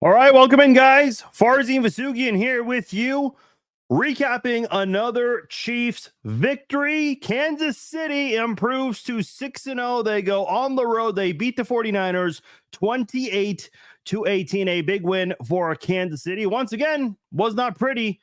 All right, welcome in, guys. Farzin Vasugian here with you, recapping another Chiefs victory. Kansas City improves to 6-0. They go on the road. They beat the 49ers 28-18. A big win for Kansas City. Once again, was not pretty,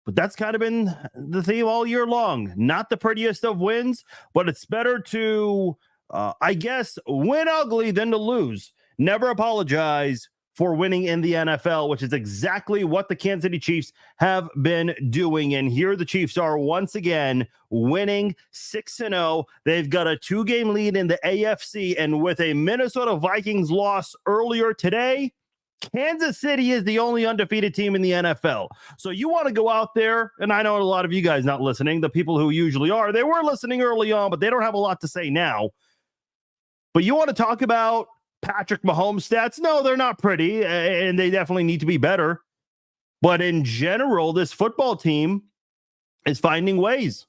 but that's kind of been the theme all year long. Not the prettiest of wins, but it's better to, I guess, win ugly than to lose. Never apologize for winning in the NFL, which is exactly what the Kansas City Chiefs have been doing. And here the Chiefs are once again winning 6-0. They've got a 2-game lead in the AFC. And with a Minnesota Vikings loss earlier today, Kansas City is the only undefeated team in the NFL. So you want to go out there, and I know a lot of you guys not listening, the people who usually are, they were listening early on, but they don't have a lot to say now. But you want to talk about Patrick Mahomes stats? No, they're not pretty, and they definitely need to be better. But in general, this football team is finding ways.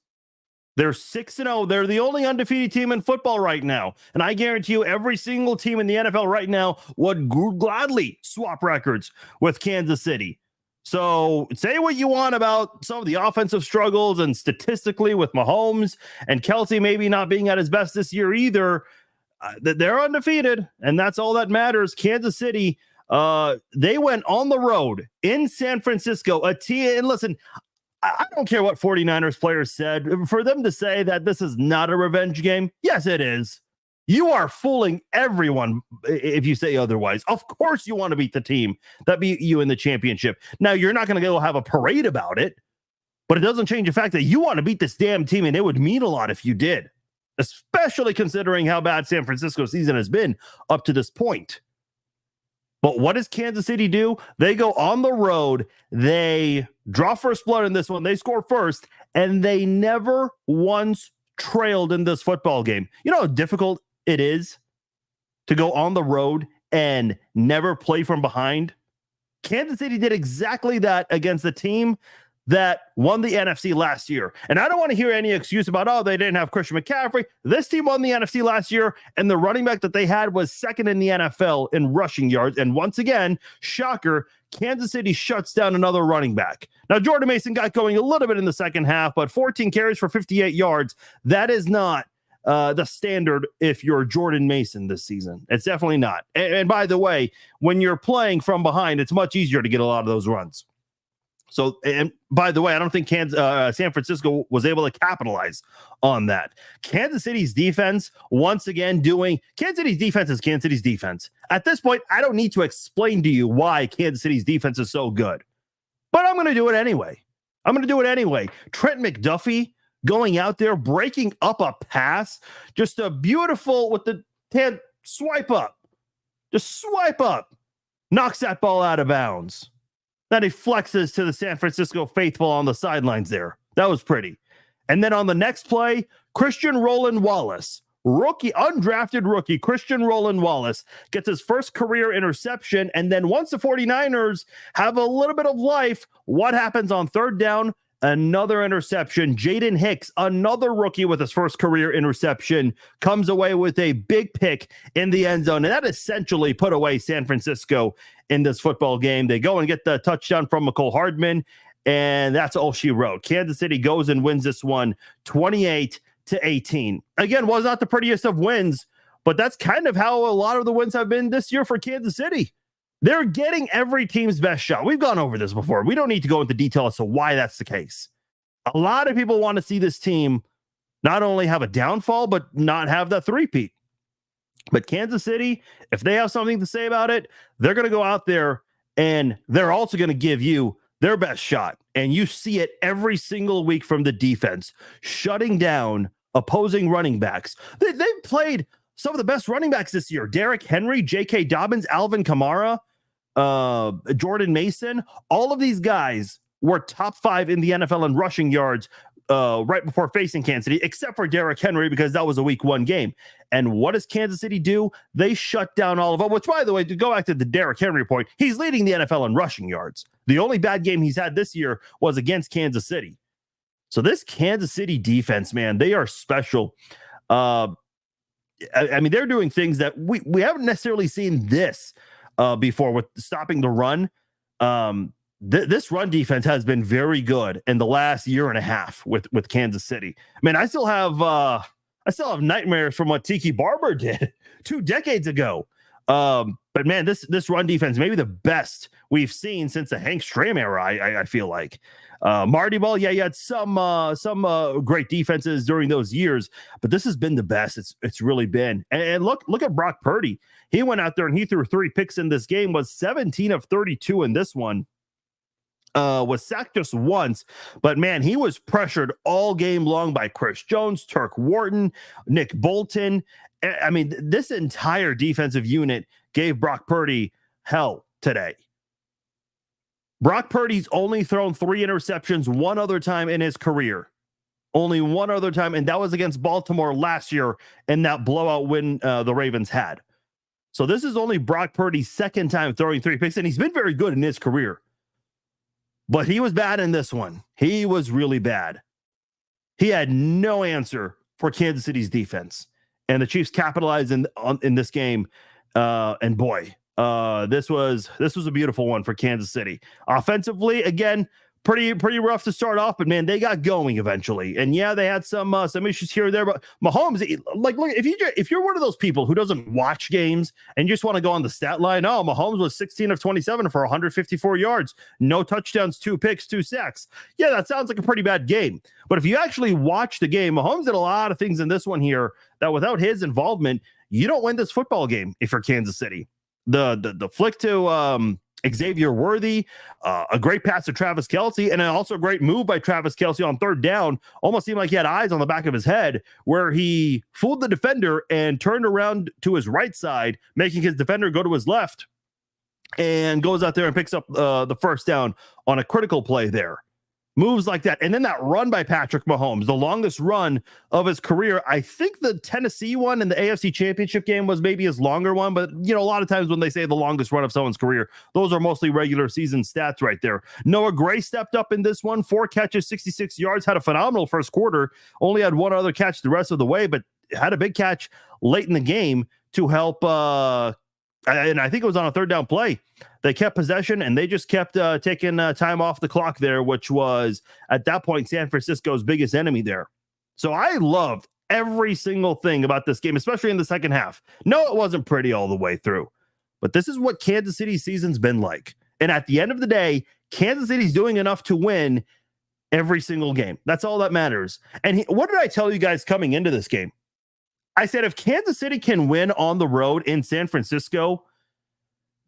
They're 6-0. They're the only undefeated team in football right now. And I guarantee you, every single team in the NFL right now would gladly swap records with Kansas City. So say what you want about some of the offensive struggles and statistically with Mahomes and Kelsey maybe not being at his best this year either. They're undefeated, and that's all that matters. Kansas City, they went on the road in San Francisco. And listen, I don't care what 49ers players said. For them to say that this is not a revenge game, yes, it is. You are fooling everyone if you say otherwise. Of course you want to beat the team that beat you in the championship. Now, you're not going to go have a parade about it, but it doesn't change the fact that you want to beat this damn team, and it would mean a lot if you did, especially considering how bad San Francisco's season has been up to this point. But what does Kansas City do? They go on the road. They draw first blood in this one. They score first, and they never once trailed in this football game. You know how difficult it is to go on the road and never play from behind? Kansas City did exactly that against the team that won the NFC last year. And I don't want to hear any excuse about, oh, they didn't have Christian McCaffrey. This team won the NFC last year, and the running back that they had was second in the NFL in rushing yards. And once again, shocker, Kansas City shuts down another running back. Now, Jordan Mason got going a little bit in the second half, but 14 carries for 58 yards. That is not the standard if you're Jordan Mason this season. It's definitely not. And by the way, when you're playing from behind, it's much easier to get a lot of those runs. So, and by the way, I don't think San Francisco was able to capitalize on that. Kansas City's defense, once again, Kansas City's defense is Kansas City's defense. At this point, I don't need to explain to you why Kansas City's defense is so good, but I'm going to do it anyway. Trent McDuffie going out there, breaking up a pass, just a beautiful with the hand swipe up, knocks that ball out of bounds. That he flexes to the San Francisco faithful on the sidelines there. That was pretty. And then on the next play, Christian Roland Wallace, undrafted rookie, Christian Roland Wallace gets his first career interception. And then once the 49ers have a little bit of life, what happens on third down? Another interception. Jaden Hicks, another rookie with his first career interception, comes away with a big pick in the end zone. And that essentially put away San Francisco in this football game. They go and get the touchdown from McCole Hardman, and that's all she wrote. Kansas City goes and wins this one 28-18. Again, was not the prettiest of wins, but that's kind of how a lot of the wins have been this year for Kansas City. They're getting every team's best shot. We've gone over this before. We don't need to go into detail as to why that's the case. A lot of people want to see this team not only have a downfall, but not have the three-peat. But Kansas City, if they have something to say about it, they're going to go out there and they're also going to give you their best shot. And you see it every single week from the defense, shutting down opposing running backs. They've played some of the best running backs this year. Derrick Henry, J.K. Dobbins, Alvin Kamara, Jordan Mason. All of these guys were top 5 in the NFL in rushing yards right before facing Kansas City, except for Derrick Henry, because that was a week 1 game. And what does Kansas City do? They shut down all of them, which, by the way, to go back to the Derrick Henry point, he's leading the NFL in rushing yards. The only bad game he's had this year was against Kansas City. So this Kansas City defense, man, they are special. I mean, they're doing things that we haven't necessarily seen this before with stopping the run. This run defense has been very good in the last year and a half with Kansas City. I mean, I still have nightmares from what Tiki Barber did 2 decades ago. But man, this run defense may be the best we've seen since the Hank Stram era. I feel like Marty Ball, yeah, you had some great defenses during those years, but this has been the best. It's really been. And look at Brock Purdy. He went out there and he threw 3 picks in this game. Was 17 of 32 in this one. Was sacked just once, but man, he was pressured all game long by Chris Jones, Turk Wharton, Nick Bolton. I mean, this entire defensive unit gave Brock Purdy hell today. Brock Purdy's only thrown 3 interceptions one other time in his career. Only one other time, and that was against Baltimore last year in that blowout win the Ravens had. So this is only Brock Purdy's second time throwing 3 picks, and he's been very good in his career. But he was bad in this one. He was really bad. He had no answer for Kansas City's defense. And the Chiefs capitalized in this game. And boy, this was a beautiful one for Kansas City. Offensively, again, pretty rough to start off, but man, they got going eventually. And yeah, they had some issues here or there, but Mahomes, like, look, if you're one of those people who doesn't watch games and you just want to go on the stat line, oh, Mahomes was 16 of 27 for 154 yards, no touchdowns, 2 picks, 2 sacks. Yeah, that sounds like a pretty bad game. But if you actually watch the game, Mahomes did a lot of things in this one here that without his involvement, you don't win this football game if you're Kansas City. The flick to Xavier Worthy, a great pass to Travis Kelce, and also a great move by Travis Kelce on 3rd down. Almost seemed like he had eyes on the back of his head, where he fooled the defender and turned around to his right side, making his defender go to his left, and goes out there and picks up the 1st down on a critical play there. Moves like that. And then that run by Patrick Mahomes, the longest run of his career. I think the Tennessee one in the AFC Championship game was maybe his longer one, but you know, a lot of times when they say the longest run of someone's career, those are mostly regular season stats right there. Noah Gray stepped up in this one, 4 catches, 66 yards, had a phenomenal first quarter, only had 1 other catch the rest of the way, but had a big catch late in the game to help and I think it was on a 3rd down play. They kept possession and they just kept taking time off the clock there, which was at that point San Francisco's biggest enemy there. So I loved every single thing about this game, especially in the second half. No, it wasn't pretty all the way through, but this is what Kansas City's season's been like. And at the end of the day, Kansas City's doing enough to win every single game. That's all that matters. And what did I tell you guys coming into this game? I said, if Kansas City can win on the road in San Francisco,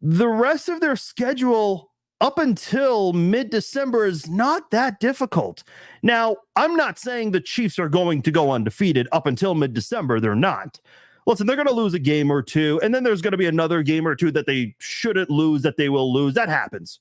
the rest of their schedule up until mid-December is not that difficult. Now, I'm not saying the Chiefs are going to go undefeated up until mid-December. They're not. Listen, they're going to lose a game or two, and then there's going to be another game or two that they shouldn't lose, that they will lose. That happens.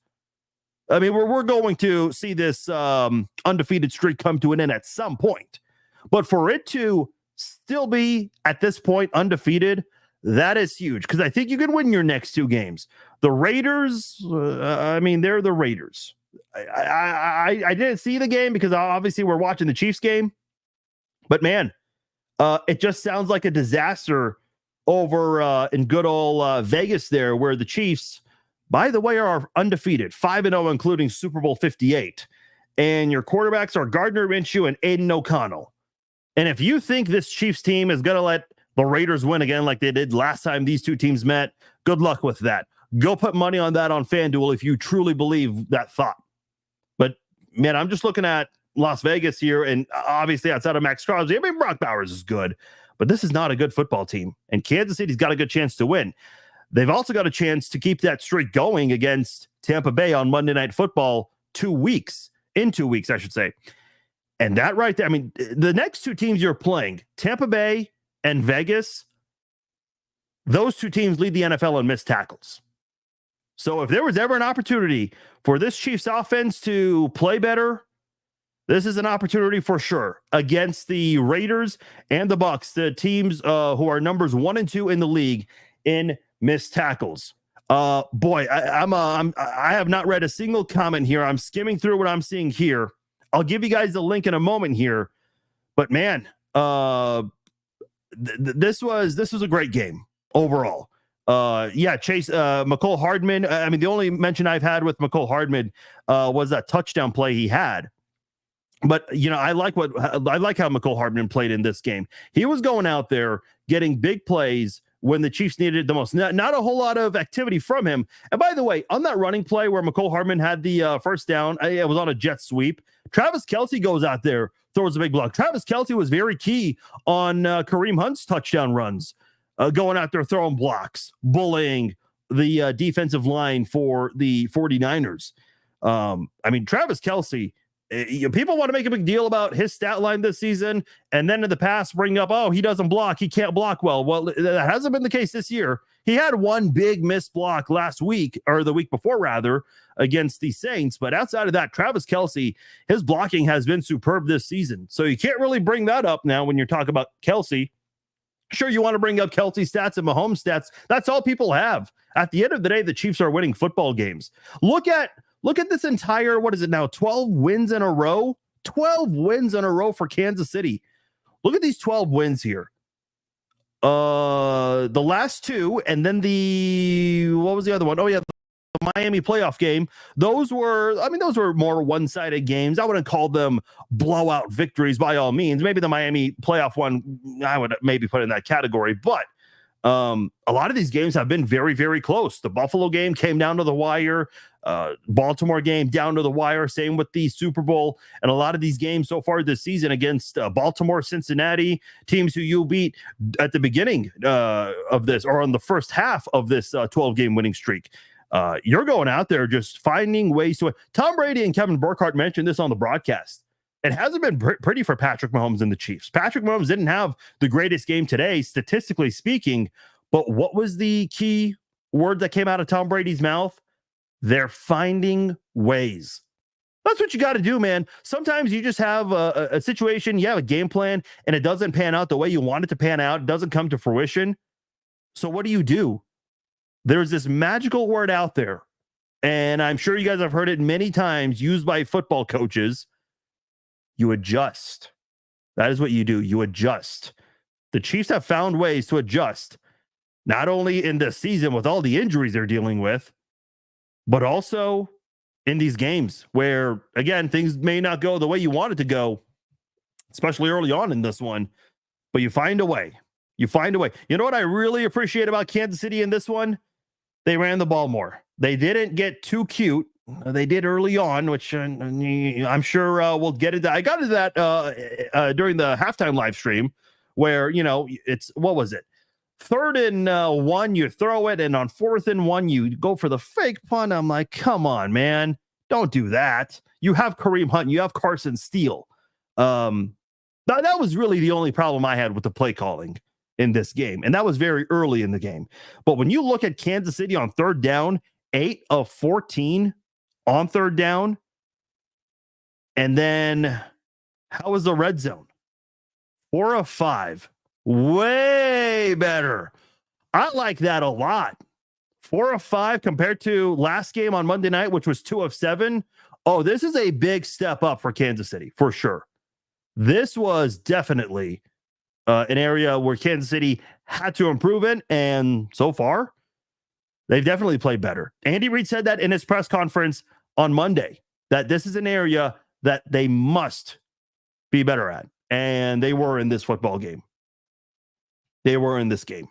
I mean, we're going to see this undefeated streak come to an end at some point. But for it to still be at this point undefeated, that is huge, because I think you can win your next 2 games. The Raiders, I mean, they're the Raiders. I didn't see the game because obviously we're watching the Chiefs game, but man, it just sounds like a disaster over in good old Vegas there, where the Chiefs, by the way, are undefeated, 5-0, including Super Bowl 58. And your quarterbacks are Gardner Minshew and Aiden O'Connell. And if you think this Chiefs team is going to let the Raiders win again like they did last time these 2 teams met, good luck with that. Go put money on that on FanDuel if you truly believe that thought. But, man, I'm just looking at Las Vegas here, and obviously outside of Max Crosby, I mean, Brock Bowers is good, but this is not a good football team, and Kansas City's got a good chance to win. They've also got a chance to keep that streak going against Tampa Bay on Monday Night Football in 2 weeks, I should say. And that right there, I mean, the next 2 teams you're playing, Tampa Bay and Vegas, those 2 teams lead the NFL in missed tackles. So if there was ever an opportunity for this Chiefs offense to play better, this is an opportunity for sure against the Raiders and the Bucs, the teams who are numbers 1 and 2 in the league in missed tackles. Boy, I have not read a single comment here. I'm skimming through what I'm seeing here. I'll give you guys the link in a moment here, but man, this was a great game overall. Chase, McCole Hardman. I mean, the only mention I've had with McCole Hardman was that touchdown play he had. But I like how McCole Hardman played in this game. He was going out there getting big plays when the Chiefs needed it the most. Not a whole lot of activity from him. And by the way, on that running play where McCole Hardman had the first down, it was on a jet sweep. Travis Kelce goes out there, throws a big block. Travis Kelce was very key on Kareem Hunt's touchdown runs, going out there throwing blocks, bullying the defensive line for the 49ers. Travis Kelce, people want to make a big deal about his stat line this season, and then in the past bring up, oh, he doesn't block, he can't block well. Well, that hasn't been the case this year. He had one big missed block last week, or the week before rather, against the Saints. But outside of that, Travis Kelce, his blocking has been superb this season. So you can't really bring that up now when you're talking about Kelce. Sure, you want to bring up Kelce stats and Mahomes stats. That's all people have. At the end of the day, the Chiefs are winning football games. Look at this entire, 12 wins in a row? 12 wins in a row for Kansas City. Look at these 12 wins here. The last two, and then what was the other one? Oh, yeah, the Miami playoff game. Those were more one-sided games. I wouldn't call them blowout victories by all means. Maybe the Miami playoff one, I would maybe put in that category, but a lot of these games have been very, very close. The Buffalo game came down to the wire. Baltimore game down to the wire. Same with the Super Bowl. And a lot of these games so far this season against Baltimore, Cincinnati, teams who you beat at the beginning of this, or on the first half of this 12-game winning streak. You're going out there just finding ways to win. Tom Brady and Kevin Burkhardt mentioned this on the broadcast. It hasn't been pretty for Patrick Mahomes and the Chiefs. Patrick Mahomes didn't have the greatest game today, statistically speaking, but what was the key word that came out of Tom Brady's mouth? They're finding ways. That's what you got to do, man. Sometimes you just have a situation, you have a game plan, and it doesn't pan out the way you want it to pan out. It doesn't come to fruition. So what do? There's this magical word out there, and I'm sure you guys have heard it many times, used by football coaches. You adjust. That is what you do. You adjust. The Chiefs have found ways to adjust, not only in this season with all the injuries they're dealing with, but also in these games where, again, things may not go the way you want it to go, especially early on in this one, but you find a way. You find a way. You know what I really appreciate about Kansas City in this one? They ran the ball more. They didn't get too cute. They did early on, which I'm sure we'll get into. I got into that during the halftime live stream where, what was it? 3rd and 1, you throw it, and on 4th and 1, you go for the fake punt. I'm like, come on, man. Don't do that. You have Kareem Hunt. You have Carson Steele. That was really the only problem I had with the play calling in this game, and that was very early in the game. But when you look at Kansas City on 3rd down, 8 of 14 on 3rd down, and then how was the red zone? 4 of 5. Way better. I like that a lot. 4 of 5 compared to last game on Monday night, which was 2 of 7. Oh, this is a big step up for Kansas City, for sure. This was definitely an area where Kansas City had to improve in, and so far, they've definitely played better. Andy Reid said that in his press conference on Monday, that this is an area that they must be better at, and they were in this football game. They were in this game.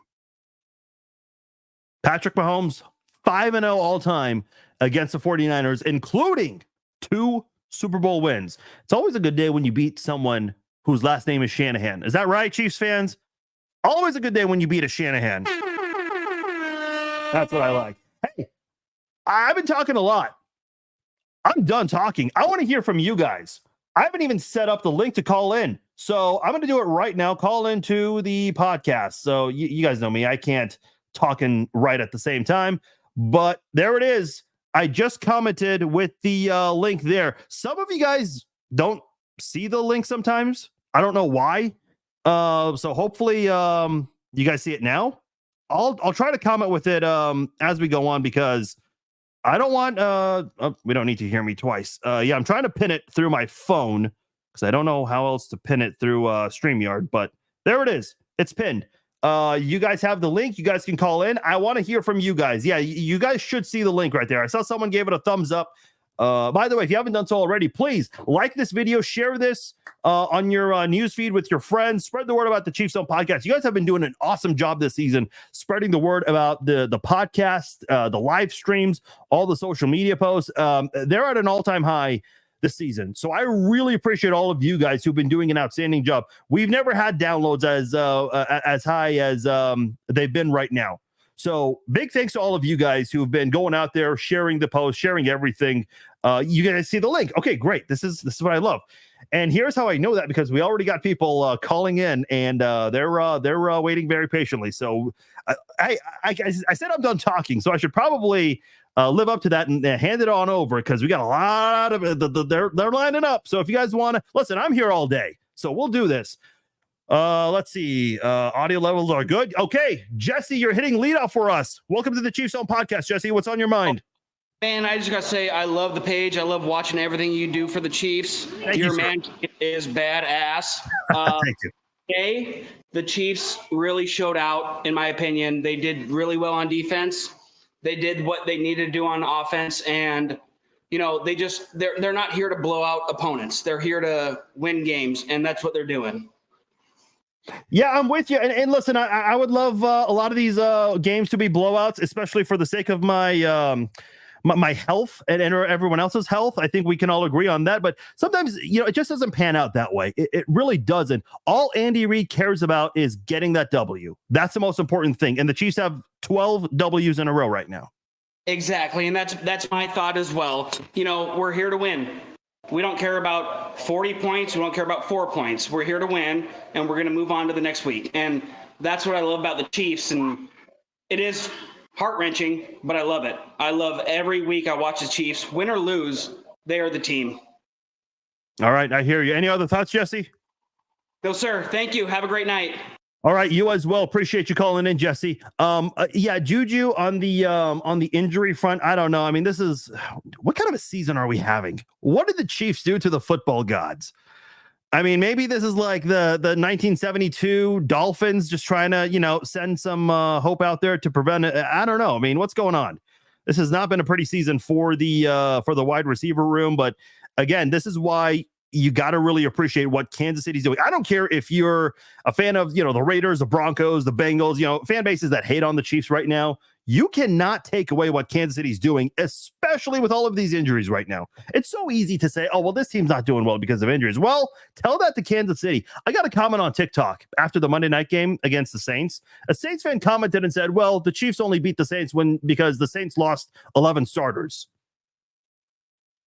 Patrick Mahomes, 5-0 all-time against the 49ers, including 2 Super Bowl wins. It's always a good day when you beat someone whose last name is Shanahan. Is that right, Chiefs fans? Always a good day when you beat a Shanahan. That's what I like. Hey, I've been talking a lot. I'm done talking. I want to hear from you guys. I haven't even set up the link to call in. So I'm going to do it right now. Call into the podcast. So you guys know me. I can't talk and write at the same time. But there it is. I just commented with the link there. Some of you guys don't see the link sometimes. I don't know why. So hopefully you guys see it now. I'll try to comment with it as we go on, because I don't want we don't need to hear me twice. I'm trying to pin it through my phone because I don't know how else to pin it through StreamYard, but there it is. It's pinned. You guys have the link. You guys can call in. I want to hear from you guys. Yeah, you guys should see the link right there. I saw someone gave it a thumbs up. By the way, if you haven't done so already, please like this video, share this on your news feed with your friends, spread the word about the Chiefs Zone podcast. You guys have been doing an awesome job this season, spreading the word about the podcast, the live streams, all the social media posts. They're at an all-time high this season. So I really appreciate all of you guys who've been doing an outstanding job. We've never had downloads as high as they've been right now. So big thanks to all of you guys who've been going out there, sharing the post, sharing everything. You guys see the link. Okay, great. This is what I love. And here's how I know that, because we already got people calling in, and they're waiting very patiently. So I said I'm done talking, so I should probably live up to that and hand it on over, because we got a lot of they're lining up. So if you guys want to listen, I'm here all day, so we'll do this. Let's see. Audio levels are good. Okay, Jesse, you're hitting leadoff for us. Welcome to the Chiefs Zone podcast, Jesse. What's on your mind? Man, I just got to say, I love the page. I love watching everything you do for the Chiefs. Your man is badass. Thank you. Today, the Chiefs really showed out, in my opinion. They did really well on defense. They did what they needed to do on offense. And, you know, they're not here to blow out opponents. They're here to win games, and that's what they're doing. Yeah, I'm with you. And listen, I would love a lot of these games to be blowouts, especially for the sake of my my health and everyone else's health. I think we can all agree on that. But sometimes, you know, it just doesn't pan out that way. It really doesn't. All Andy Reid cares about is getting that W. That's the most important thing. And the Chiefs have 12 W's in a row right now. Exactly. And that's my thought as well. You know, we're here to win. We don't care about 40 points. We don't care about 4 points. We're here to win, and we're going to move on to the next week. And that's what I love about the Chiefs. And it is heart-wrenching, but I love it. I love every week I watch the Chiefs. Win or lose, they are the team. All right, I hear you. Any other thoughts, Jesse? No, sir. Thank you. Have a great night. All right, you as well. Appreciate you calling in, Jesse. Yeah, Juju on the injury front, I don't know. I mean, this is, what kind of a season are we having? What did the Chiefs do to the football gods? I mean, maybe this is like the 1972 Dolphins just trying to, you know, send some hope out there to prevent it. I don't know. I mean, what's going on? This has not been a pretty season for the wide receiver room. But again, this is why you got to really appreciate what Kansas City's doing. I don't care if you're a fan of, you know, the Raiders, the Broncos, the Bengals, you know, fan bases that hate on the Chiefs right now. You cannot take away what Kansas City's doing, especially with all of these injuries right now. It's so easy to say, oh, well, this team's not doing well because of injuries. Well, tell that to Kansas City. I got a comment on TikTok after the Monday night game against the Saints. A Saints fan commented and said, well, the Chiefs only beat the Saints because the Saints lost 11 starters.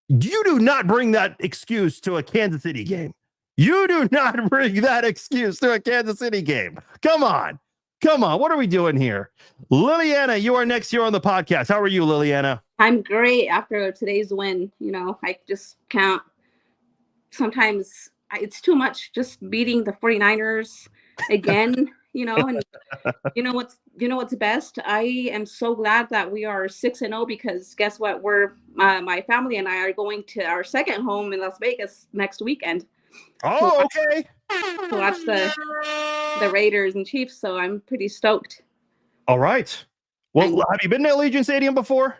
You do not bring that excuse to a Kansas City game. You do not bring that excuse to a Kansas City game. Come on. What are we doing here? Liliana, you are next here on the podcast. How are you, Liliana? I'm great after today's win. You know, I just can't. Sometimes it's too much just beating the 49ers again, you know, and you know what's best? I am so glad that we are 6-0, because guess what? My family and I are going to our second home in Las Vegas next weekend. Oh, okay. To watch the Raiders and Chiefs, so I'm pretty stoked. All right. Well, have you been to Allegiant Stadium before?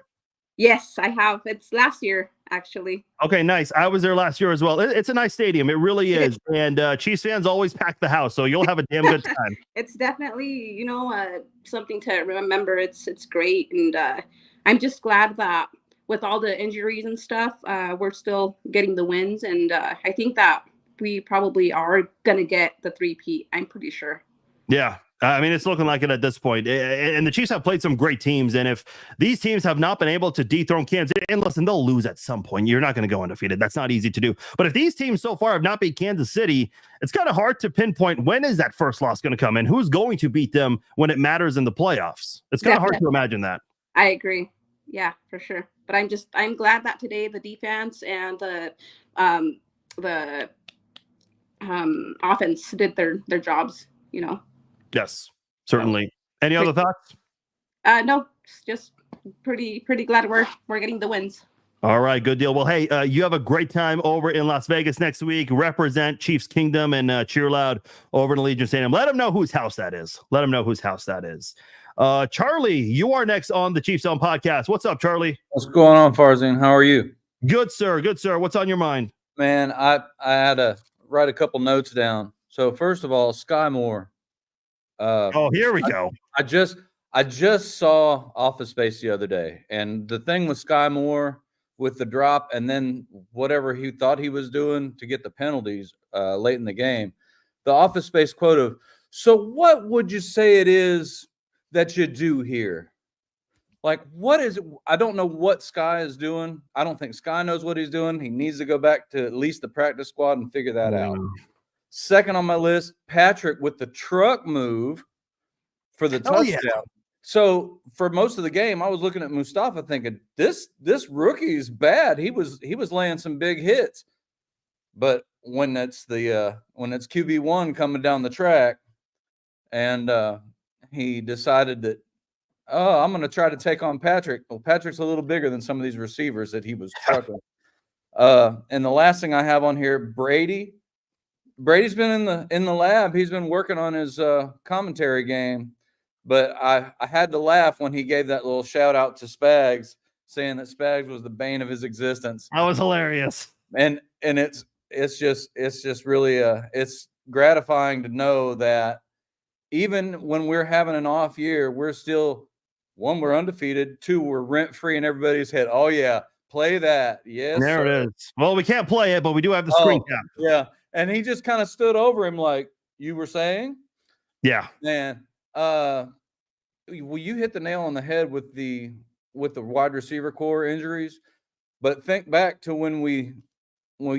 Yes, I have. It's last year, actually. Okay, nice. I was there last year as well. It's a nice stadium. It really is. And Chiefs fans always pack the house, so you'll have a damn good time. It's definitely, you know, something to remember. It's great. And I'm just glad that with all the injuries and stuff, we're still getting the wins. And I think that we probably are going to get the 3-peat. I'm pretty sure. Yeah. I mean, it's looking like it at this point. And the Chiefs have played some great teams. And if these teams have not been able to dethrone Kansas City, and listen, they'll lose at some point. You're not going to go undefeated. That's not easy to do. But if these teams so far have not beat Kansas City, it's kind of hard to pinpoint when is that first loss going to come and who's going to beat them when it matters in the playoffs. It's kind of hard to imagine that. I agree. Yeah, for sure. But I'm glad that today the defense and the offense did their jobs, you know. Yes, certainly. Any other thoughts? No, just pretty glad we're getting the wins. All right, good deal. Well, hey, you have a great time over in Las Vegas next week. Represent Chiefs Kingdom and cheer loud over in Allegiant Stadium. Let them know whose house that is. Charlie, you are next on the Chiefs Zone podcast. What's up, Charlie? What's going on, Farzin? How are you? Good, sir. Good, sir. What's on your mind? Man, I had to write a couple notes down. So first of all, Sky Moore. Here we go. I just saw Office Space the other day, and the thing with Sky Moore with the drop and then whatever he thought he was doing to get the penalties late in the game, the Office Space quote of, "So what would you say it is that you do here?" Like, what is it? I don't know what Sky is doing. I don't think Sky knows what he's doing. He needs to go back to at least the practice squad and figure that out. Second on my list, Patrick with the truck move for the touchdown. Yeah. So for most of the game, I was looking at Mustafa thinking, this rookie's bad. He was laying some big hits. But when it's QB1 coming down the track, and he decided that, I'm going to try to take on Patrick. Well, Patrick's a little bigger than some of these receivers that he was trucking. And the last thing I have on here, Brady's been in the lab. He's been working on his commentary game. But I had to laugh when he gave that little shout out to Spags, saying that Spags was the bane of his existence. That was hilarious. And it's just really it's gratifying to know that even when we're having an off year, we're still, one, we're undefeated, two, we're rent free in everybody's head. Oh yeah, play that. Yes. There it is. Well, we can't play it, but we do have the screen cap. Yeah. And he just kind of stood over him like, "You were saying?" Yeah. Man. Well, you hit the nail on the head with the wide receiver core injuries, but think back to when we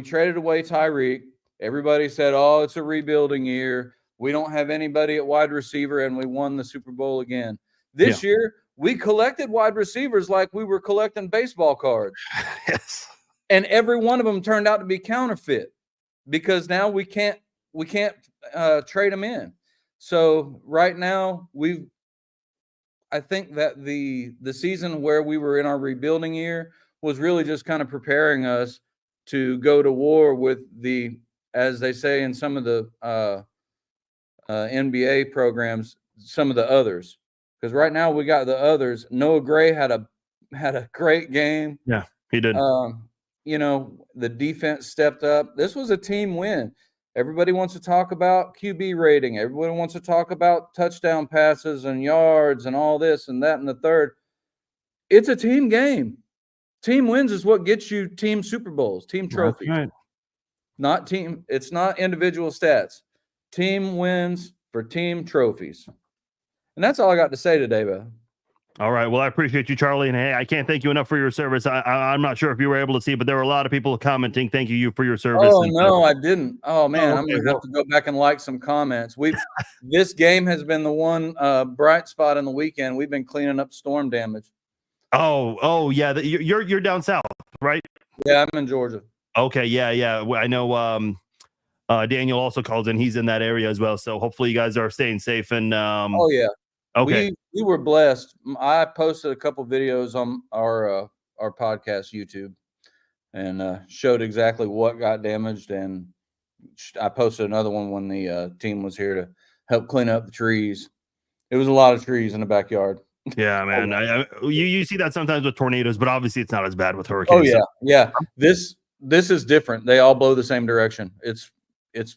traded away Tyreek. Everybody said, "Oh, it's a rebuilding year. We don't have anybody at wide receiver," and we won the Super Bowl again. This year, we collected wide receivers like we were collecting baseball cards. Yes. And every one of them turned out to be counterfeit because now we can't trade them in. So right now, I think that the season where we were in our rebuilding year was really just kind of preparing us to go to war with the, as they say in some of the NBA programs, some of the others. Because right now we got the others. Noah Gray had a great game. Yeah, he did. The defense stepped up. This was a team win. Everybody wants to talk about QB rating. Everybody wants to talk about touchdown passes and yards and all this and that and the third. It's a team game. Team wins is what gets you team Super Bowls, team trophies. Right. Not team. It's not individual stats. Team wins for team trophies. And that's all I got to say today, Beth. All right. Well, I appreciate you, Charlie. And hey, I can't thank you enough for your service. I'm not sure if you were able to see, but there were a lot of people commenting. Thank you for your service. Oh, no, I didn't. Oh, man, I'm going to have to go back and like some comments. This game has been the one bright spot in the weekend. We've been cleaning up storm damage. Oh, yeah. You're down south, right? Yeah, I'm in Georgia. Okay. Yeah. I know Daniel also calls in. He's in that area as well. So hopefully you guys are staying safe. And oh, yeah. Okay. We were blessed. I posted a couple videos on our podcast YouTube and showed exactly what got damaged. And I posted another one when the team was here to help clean up the trees. It was a lot of trees in the backyard. Yeah, man. You see that sometimes with tornadoes, but obviously it's not as bad with hurricanes. Oh yeah. This is different. They all blow the same direction. It's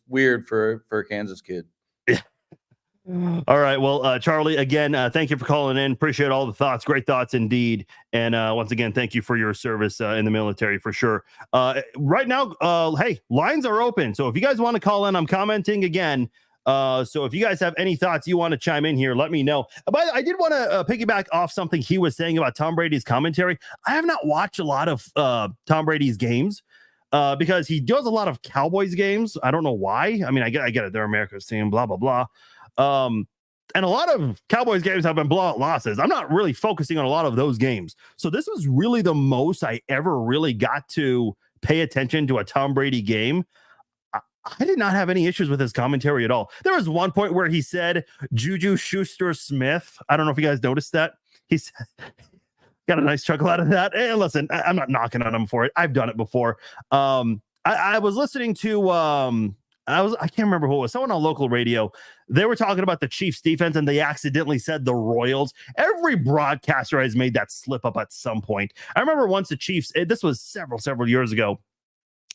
weird for a Kansas kid. All right. Well, Charlie, again, thank you for calling in. Appreciate all the thoughts. Great thoughts indeed. And once again, thank you for your service in the military for sure. Right now, hey, lines are open. So if you guys want to call in, I'm commenting again. So if you guys have any thoughts you want to chime in here, let me know. But I did want to piggyback off something he was saying about Tom Brady's commentary. I have not watched a lot of Tom Brady's games because he does a lot of Cowboys games. I don't know why. I mean, I get it. They're America's team, blah, blah, blah. And a lot of Cowboys games have been blowout losses. I'm not really focusing on a lot of those games. So this was really the most I ever really got to pay attention to a Tom Brady game. I did not have any issues with his commentary at all. There was one point where he said Juju Schuster-Smith. I don't know if you guys noticed that. He said Got a nice chuckle out of that. And listen, I'm not knocking on him for it. I've done it before. I was listening to I can't remember who it was, someone on local radio. They were talking about the Chiefs defense and they accidentally said the Royals. Every broadcaster has made that slip up at some point. I remember once the Chiefs, this was several years ago,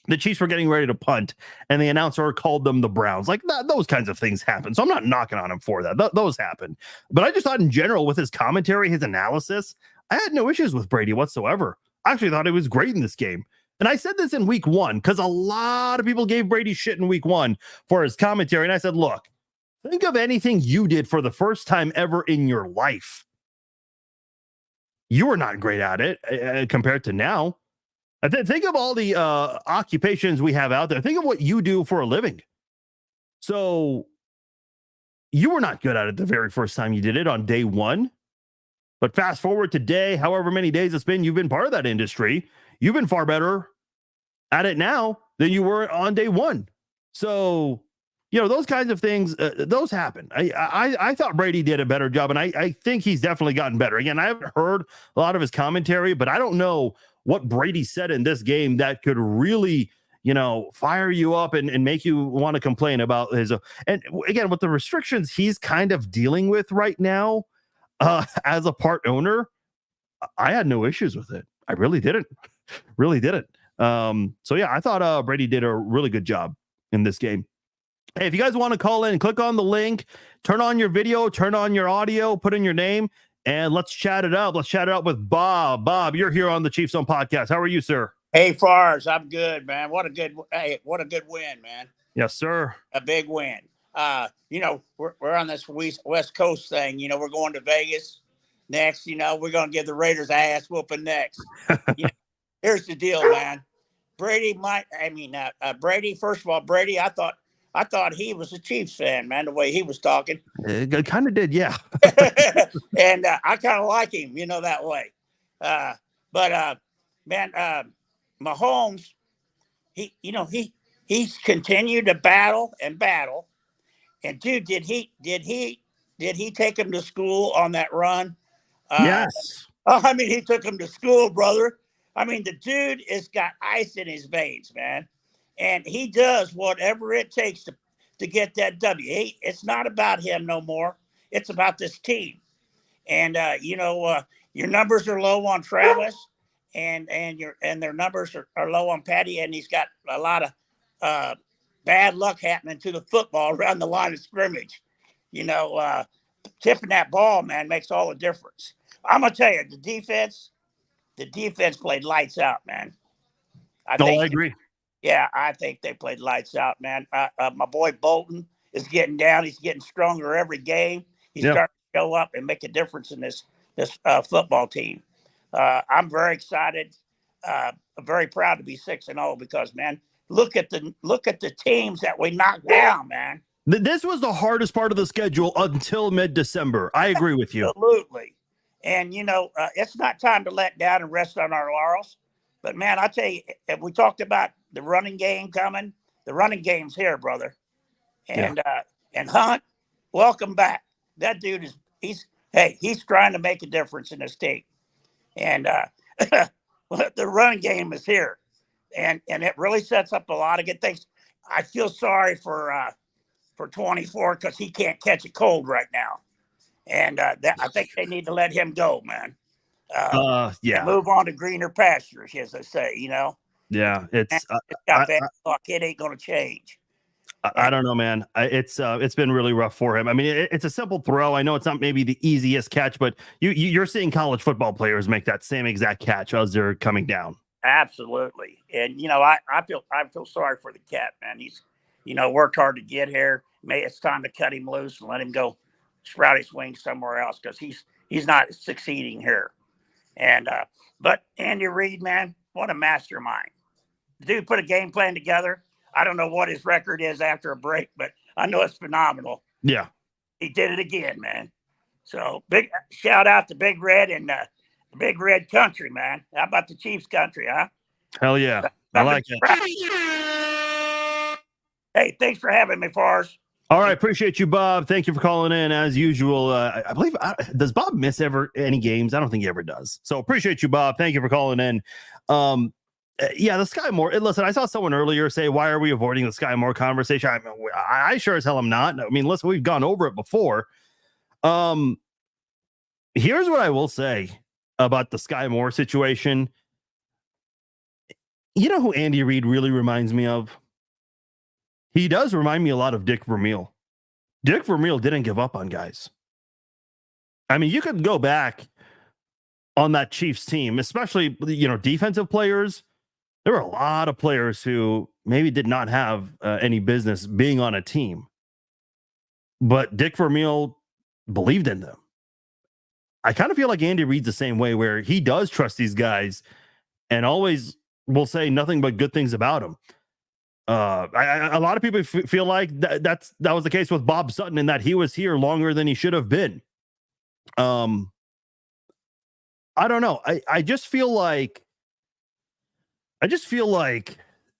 the Chiefs were getting ready to punt and the announcer called them the Browns. Like those kinds of things happen. So I'm not knocking on him for that. Those happen. But I just thought in general with his commentary, his analysis, I had no issues with Brady whatsoever. I actually thought it was great in this game. And I said this in week 1 because a lot of people gave Brady shit in week 1 for his commentary. And I said, look, think of anything you did for the first time ever in your life. You were not great at it compared to now. Think of all the occupations we have out there. Think of what you do for a living. So you were not good at it the very first time you did it on day 1. But fast forward today, however many days it's been, you've been part of that industry. You've been far better at it now than you were on day 1. So, those kinds of things, those happen. I thought Brady did a better job, and I think he's definitely gotten better. Again, I haven't heard a lot of his commentary, but I don't know what Brady said in this game that could really, fire you up and make you want to complain about his. And again, with the restrictions he's kind of dealing with right now, as a part owner, I had no issues with it. I really didn't. So yeah, I thought Brady did a really good job in this game. Hey, if you guys want to call in, click on the link, turn on your video, turn on your audio, put in your name, and let's chat it up. Let's chat it up with Bob. Bob, you're here on the Chiefs Zone podcast. How are you, sir? Hey, Fars, I'm good, man. What a good win, man. Yes, sir. A big win. We're on this West Coast thing. We're going to Vegas next. We're going to give the Raiders a ass whooping next. Here's the deal, man. Brady Brady. First of all, Brady. I thought he was a Chiefs fan, man. The way he was talking, it kind of did, yeah. And I kind of like him, that way. But Mahomes, he's continued to battle. And dude, did he take him to school on that run? Yes. He took him to school, brother. The dude has got ice in his veins, man. And he does whatever it takes to get that W. It's not about him no more. It's about this team. And your numbers are low on Travis, and their numbers are low on Patty, and he's got a lot of bad luck happening to the football around the line of scrimmage. Tipping that ball, man, makes all the difference. I'm gonna tell you, the defense played lights out, man. I agree. Yeah, I think they played lights out, man. My boy Bolton is getting down. He's getting stronger every game. He's starting to show up and make a difference in this football team. I'm very excited. I'm very proud to be 6-0 because, man, look at the teams that we knocked down, man. This was the hardest part of the schedule until mid-December. I agree with you. Absolutely. And, it's not time to let down and rest on our laurels. But, man, I tell you, if we talked about the running game coming, the running game's here, brother. And and Hunt, welcome back. That dude he's trying to make a difference in this team. And the running game is here. And it really sets up a lot of good things. I feel sorry for 24 because he can't catch a cold right now. And I think they need to let him go, man. And move on to greener pastures, as they say, Yeah, it's got bad luck. It ain't going to change. I don't know, man. It's been really rough for him. It's a simple throw. I know it's not maybe the easiest catch, but you're seeing college football players make that same exact catch as they're coming down. Absolutely. And, I feel sorry for the cat, man. He's, worked hard to get here. Maybe it's time to cut him loose and let him go sprout his wings somewhere else because he's not succeeding here. And but Andy Reid, man, what a mastermind. The dude put a game plan together. I don't know what his record is after a break, but I know it's phenomenal. Yeah. He did it again, man. So big shout out to Big Red and the Big Red country, man. How about the Chiefs country, huh? Hell yeah. I like it. Hey, thanks for having me, Fars. All right, appreciate you, Bob. Thank you for calling in as usual. I believe does Bob miss any games? I don't think he ever does. So appreciate you, Bob. Thank you for calling in. Yeah, the Sky Moore. Listen, I saw someone earlier say, "Why are we avoiding the Sky Moore conversation?" I sure as hell am not. I mean, listen, we've gone over it before. Here's what I will say about the Sky Moore situation. You know who Andy Reid really reminds me of? He does remind me a lot of Dick Vermeil. Dick Vermeil didn't give up on guys. I mean, you could go back on that Chiefs team, especially, defensive players. There were a lot of players who maybe did not have any business being on a team. But Dick Vermeil believed in them. I kind of feel like Andy Reid's the same way, where he does trust these guys and always will say nothing but good things about them. A lot of people feel like that was the case with Bob Sutton, in that he was here longer than he should have been. I don't know. I just feel like,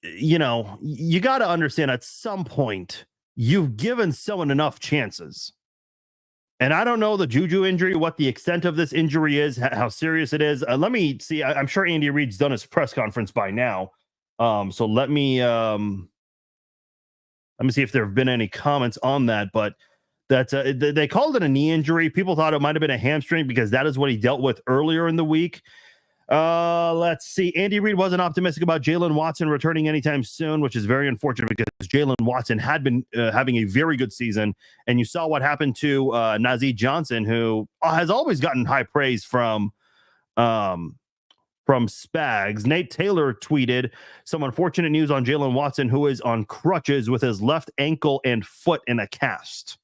you got to understand, at some point you've given someone enough chances. And I don't know the Juju injury, what the extent of this injury is, how serious it is. Let me see. I'm sure Andy Reid's done his press conference by now. So let me see if there have been any comments on that. But they called it a knee injury. People thought it might have been a hamstring because that is what he dealt with earlier in the week. Let's see. Andy Reid wasn't optimistic about Jalen Watson returning anytime soon, which is very unfortunate because Jalen Watson had been having a very good season. And you saw what happened to Nazeed Johnson, who has always gotten high praise from Spags. Nate Taylor tweeted some unfortunate news on Jalen Watson, who is on crutches with his left ankle and foot in a cast.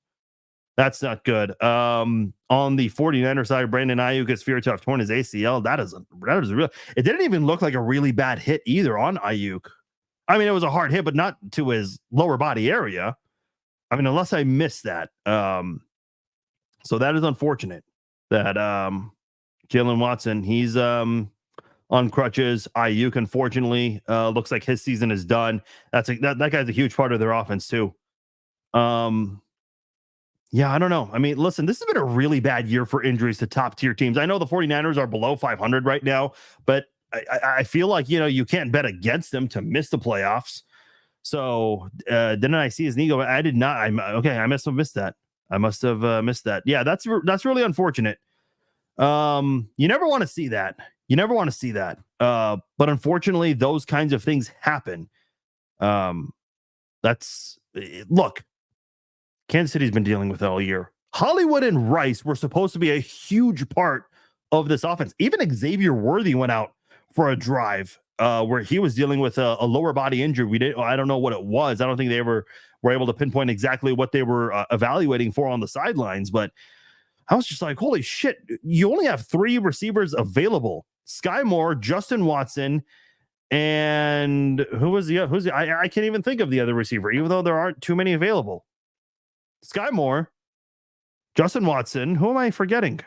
That's not good. On the 49er side, Brandon Ayuk is feared to have torn his ACL. That is real. It didn't even look like a really bad hit either on Ayuk. I mean, it was a hard hit, but not to his lower body area. I mean, unless I missed that. So that is unfortunate that Jalen Watson, he's on crutches. Ayuk, unfortunately, looks like his season is done. That guy's a huge part of their offense too. Yeah, I don't know. I mean, listen, this has been a really bad year for injuries to top tier teams. I know the 49ers are below 500 right now, but I feel like, you can't bet against them to miss the playoffs. So didn't I see his knee go? I did not. I must have missed that. Missed that. Yeah, that's really unfortunate. You never want to see that. But unfortunately, those kinds of things happen. Look, Kansas City's been dealing with it all year. Hollywood and Rice were supposed to be a huge part of this offense. Even Xavier Worthy went out for a drive where he was dealing with a lower body injury. I don't know what it was. I don't think they ever were able to pinpoint exactly what they were evaluating for on the sidelines. But I was just like, holy shit, you only have 3 receivers available. Sky Moore, Justin Watson, and I can't even think of the other receiver, even though there aren't too many available. Sky Moore, Justin Watson. Who am I forgetting?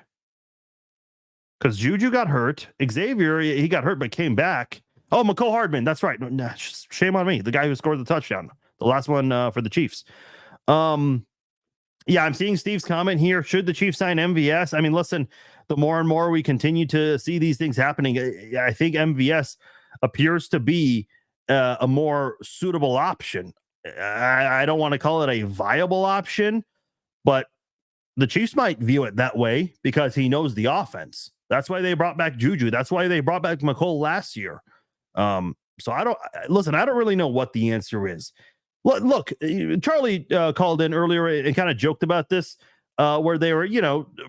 Because Juju got hurt. Xavier, he got hurt but came back. Oh, Mecole Hardman. That's right. Shame on me. The guy who scored the touchdown. The last one for the Chiefs. Yeah, I'm seeing Steve's comment here. Should the Chiefs sign MVS? I mean, listen, the more and more we continue to see these things happening, I think MVS appears to be a more suitable option. I don't want to call it a viable option, but the Chiefs might view it that way because he knows the offense. That's why they brought back Juju. That's why they brought back Mecole last year. So I don't really know what the answer is. Look, Charlie called in earlier and kind of joked about this, where they were,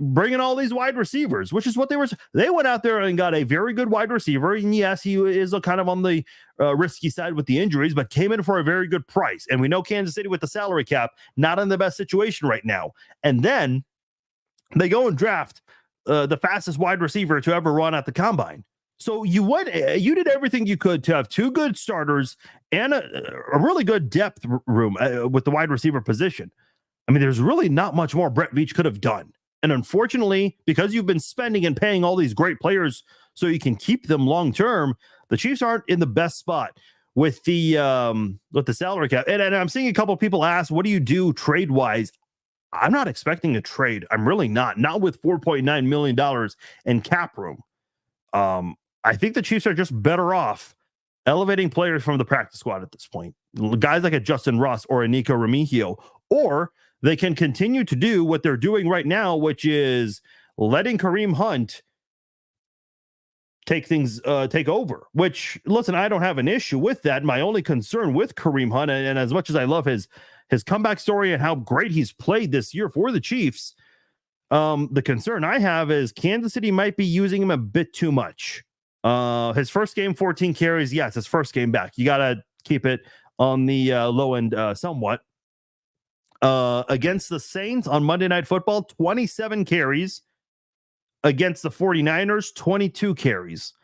bringing all these wide receivers, which is what they were. They went out there and got a very good wide receiver. And yes, he is kind of on the risky side with the injuries, but came in for a very good price. And we know Kansas City with the salary cap, not in the best situation right now. And then they go and draft the fastest wide receiver to ever run at the combine. So you did everything you could to have 2 good starters and a really good depth room with the wide receiver position. I mean, there's really not much more Brett Veach could have done. And unfortunately, because you've been spending and paying all these great players so you can keep them long term, the Chiefs aren't in the best spot. with the salary cap. And I'm seeing a couple of people ask, what do you do trade wise? I'm not expecting a trade. I'm really not with $4.9 million in cap room. I think the Chiefs are just better off elevating players from the practice squad at this point. Guys like a Justin Ross or a Nico Remigio, or they can continue to do what they're doing right now, which is letting Kareem Hunt take over, which, listen, I don't have an issue with that. My only concern with Kareem Hunt, and as much as I love his comeback story and how great he's played this year for the Chiefs, the concern I have is Kansas City might be using him a bit too much. His first game, 14 carries. Yeah, it's his first game back. You got to keep it on the low end somewhat. Against the Saints on Monday Night Football, 27 carries. Against the 49ers, 22 carries.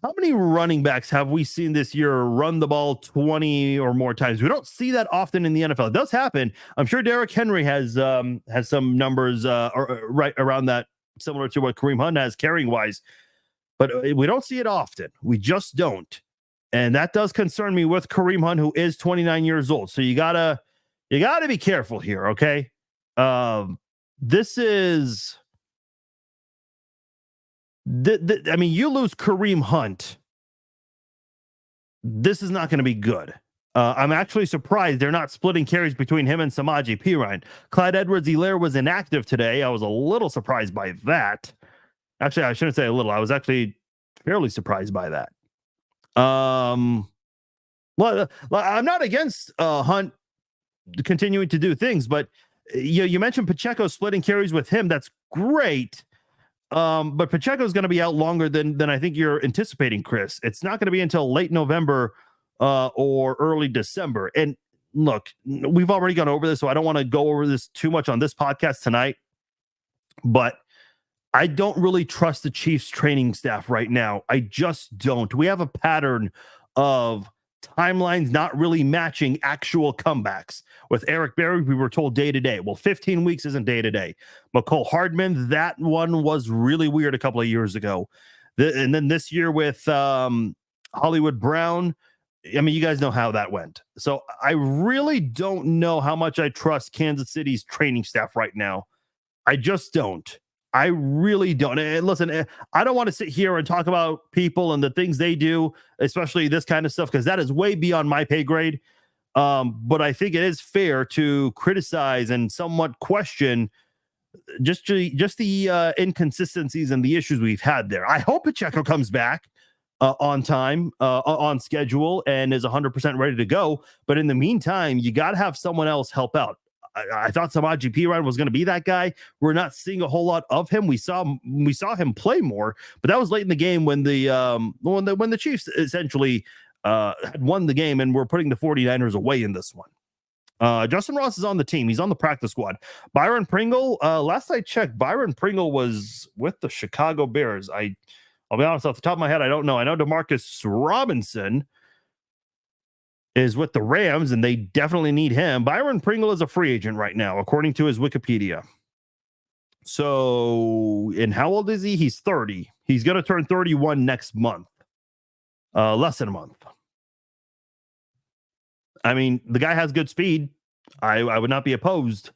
How many running backs have we seen this year run the ball 20 or more times? We don't see that often in the NFL. It does happen. I'm sure Derrick Henry has some numbers right around that, similar to what Kareem Hunt has carrying wise, but we don't see it often. We just don't. And that does concern me with Kareem Hunt, who is 29 years old. So you gotta be careful here. Okay. This is, I mean, you lose Kareem Hunt, this is not going to be good. I'm actually surprised they're not splitting carries between him and Samaje Perine. Clyde Edwards-Helaire was inactive today. I was a little surprised by that. Actually, I shouldn't say a little. I was actually fairly surprised by that. Well, I'm not against Hunt continuing to do things, but you mentioned Pacheco splitting carries with him. That's great. But Pacheco is going to be out longer than I think you're anticipating, Chris. It's not going to be until late November or early December. And look, we've already gone over this, so I don't want to go over this too much on this podcast tonight. But I don't really trust the Chiefs training staff right now. I just don't. We have a pattern of timelines not really matching actual comebacks. With Eric Berry, we were told day to day. Well, 15 weeks isn't day to day. McCole Hardman, that one was really weird a couple of years ago. And then this year with Hollywood Brown, I mean, you guys know how that went. So I really don't know how much I trust Kansas City's training staff right now. I just don't. I really don't. And listen, I don't want to sit here and talk about people and the things they do, especially this kind of stuff, because that is way beyond my pay grade. But I think it is fair to criticize and somewhat question just the inconsistencies and the issues we've had there. I hope Pacheco comes back on time, on schedule, and is 100% ready to go. But in the meantime, you got to have someone else help out. I thought Samaje Perine was going to be that guy. We're not seeing a whole lot of him. We saw him play more, but that was late in the game when the Chiefs essentially had won the game and were putting the 49ers away in this one. Justin Ross is on the team. He's on the practice squad. Byron Pringle, last I checked, Byron Pringle was with the Chicago Bears. I'll be honest, off the top of my head, I don't know. I know DeMarcus Robinson is with the Rams, and they definitely need him. Byron Pringle is a free agent right now, according to his Wikipedia. So, and how old is he? He's 30. He's going to turn 31 next month. Less than a month. I mean, the guy has good speed. I would not be opposed.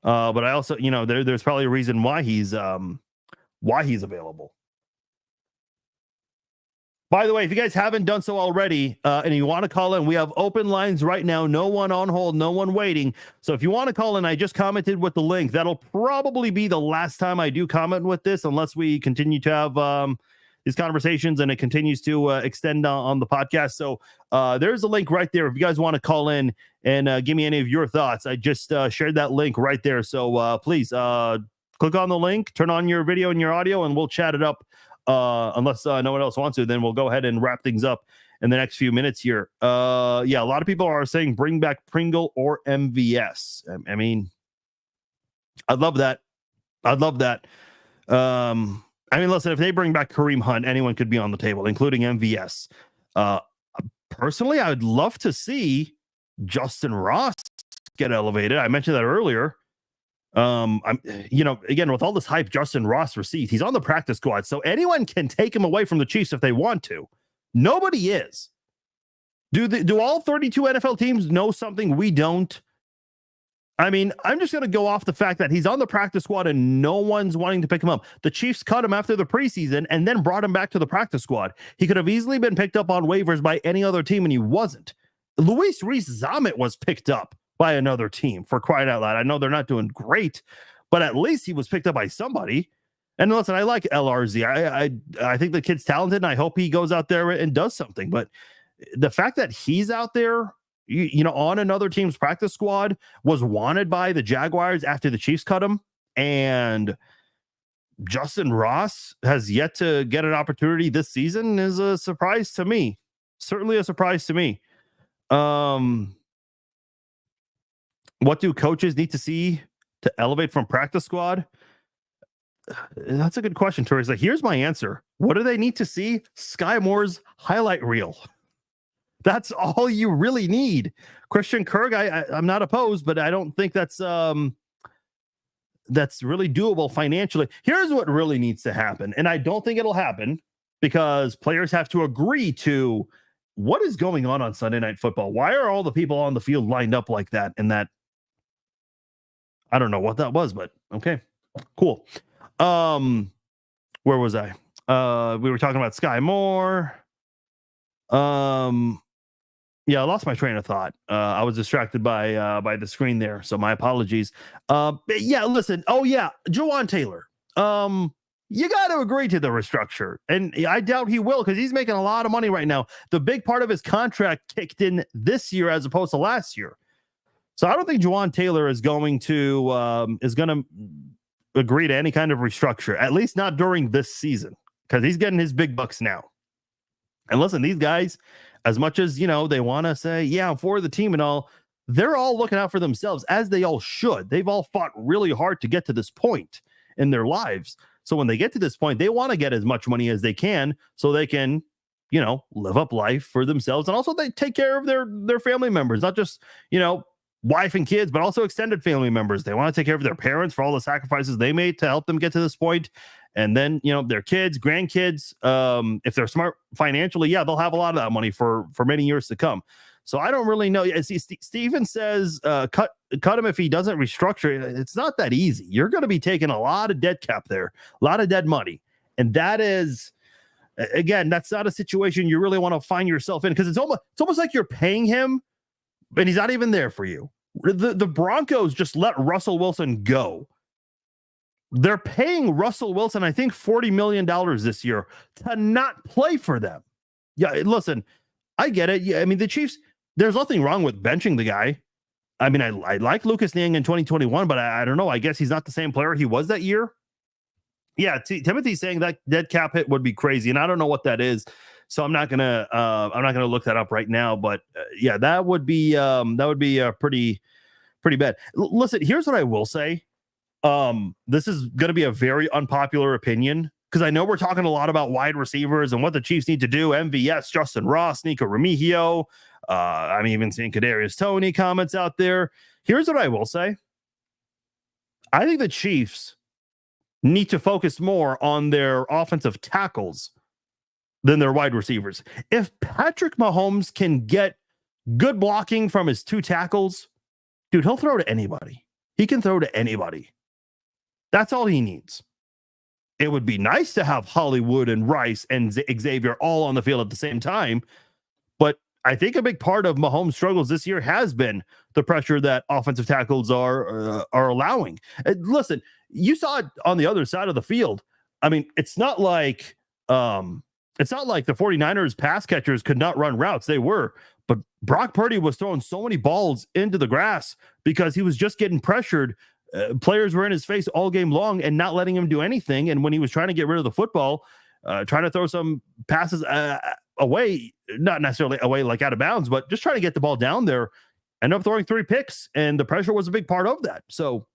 But I also, there's probably a reason why he's available. By the way, if you guys haven't done so already, and you want to call in, we have open lines right now. No one on hold, no one waiting. So if you want to call in, I just commented with the link. That'll probably be the last time I do comment with this, unless we continue to have these conversations and it continues to extend on the podcast. So there's a link right there. If you guys want to call in and give me any of your thoughts, I just shared that link right there. So please click on the link, turn on your video and your audio, and we'll chat it up. Unless no one else wants to, then we'll go ahead and wrap things up in the next few minutes here. A lot of people are saying bring back Pringle or MVS. I mean, I'd love that. I mean, listen, if they bring back Kareem Hunt, anyone could be on the table, including MVS. Personally, I would love to see Justin Ross get elevated. I mentioned that earlier. Again, with all this hype Justin Ross received, he's on the practice squad, so anyone can take him away from the Chiefs if they want to. Nobody is. Do all 32 NFL teams know something we don't? I mean, I'm just going to go off the fact that he's on the practice squad and no one's wanting to pick him up. The Chiefs cut him after the preseason and then brought him back to the practice squad. He could have easily been picked up on waivers by any other team, and he wasn't. Luis Rees-Zammit was picked up by another team, for crying out loud. I know they're not doing great, but at least he was picked up by somebody. And listen, I like LRZ. I think the kid's talented, and I hope he goes out there and does something. But the fact that he's out there, you know, on another team's practice squad, was wanted by the Jaguars after the Chiefs cut him, and Justin Ross has yet to get an opportunity this season is a surprise to me. Certainly a surprise to me. What do coaches need to see to elevate from practice squad? That's a good question, Teresa. Here's my answer. What do they need to see? Sky Moore's highlight reel. That's all you really need. Christian Kirk, I'm not opposed, but I don't think that's really doable financially. Here's what really needs to happen, and I don't think it'll happen because players have to agree to what is going on Sunday Night Football. Why are all the people on the field lined up like that? And that, I don't know what that was, but okay, cool. Where was I? We were talking about Sky Moore. Yeah, I lost my train of thought. I was distracted by the screen there, so my apologies. But yeah, listen. Oh yeah, Jawan Taylor. You got to agree to the restructure, and I doubt he will because he's making a lot of money right now. The big part of his contract kicked in this year as opposed to last year, so I don't think Jawan Taylor is going to agree to any kind of restructure, at least not during this season, because he's getting his big bucks now. And listen, these guys, as much as, you know, they want to say, yeah, I'm for the team and all, they're all looking out for themselves, as they all should. They've all fought really hard to get to this point in their lives. So when they get to this point, they want to get as much money as they can so they can, you know, live up life for themselves. And also they take care of their family members, not just, you know, wife and kids, but also extended family members. They want to take care of their parents for all the sacrifices they made to help them get to this point. And then, you know, their kids, grandkids, if they're smart financially, yeah, they'll have a lot of that money for many years to come. So I don't really know. See, Steven says cut him if he doesn't restructure. It's not that easy. You're going to be taking a lot of dead cap there, a lot of dead money. And that is, again, that's not a situation you really want to find yourself in, because it's almost like you're paying him and he's not even there for you. The Broncos just let Russell Wilson go. They're paying Russell Wilson, I think, $40 million this year to not play for them. Yeah, listen, I get it. Yeah, I mean, the Chiefs, there's nothing wrong with benching the guy. I mean, I like Lucas Niang in 2021, but I don't know. I guess he's not the same player he was that year. Yeah, Timothy's saying that dead cap hit would be crazy, and I don't know what that is. So I'm not gonna look that up right now. But yeah, that would be pretty bad. Listen, here's what I will say. This is going to be a very unpopular opinion, because I know we're talking a lot about wide receivers and what the Chiefs need to do. MVS, Justin Ross, Nico Remigio. I'm even seeing Kadarius Toney comments out there. Here's what I will say. I think the Chiefs need to focus more on their offensive tackles than their wide receivers. If Patrick Mahomes can get good blocking from his two tackles, dude, he'll throw to anybody. He can throw to anybody. That's all he needs. It would be nice to have Hollywood and Rice and Xavier all on the field at the same time, but I think a big part of Mahomes' struggles this year has been the pressure that offensive tackles are allowing. Listen, you saw it on the other side of the field. I mean, it's not like the 49ers pass catchers could not run routes. They were, but Brock Purdy was throwing so many balls into the grass because he was just getting pressured. Players were in his face all game long and not letting him do anything. And when he was trying to get rid of the football, trying to throw some passes away, not necessarily away like out of bounds, but just trying to get the ball down there, ended up throwing 3 picks, and the pressure was a big part of that. So,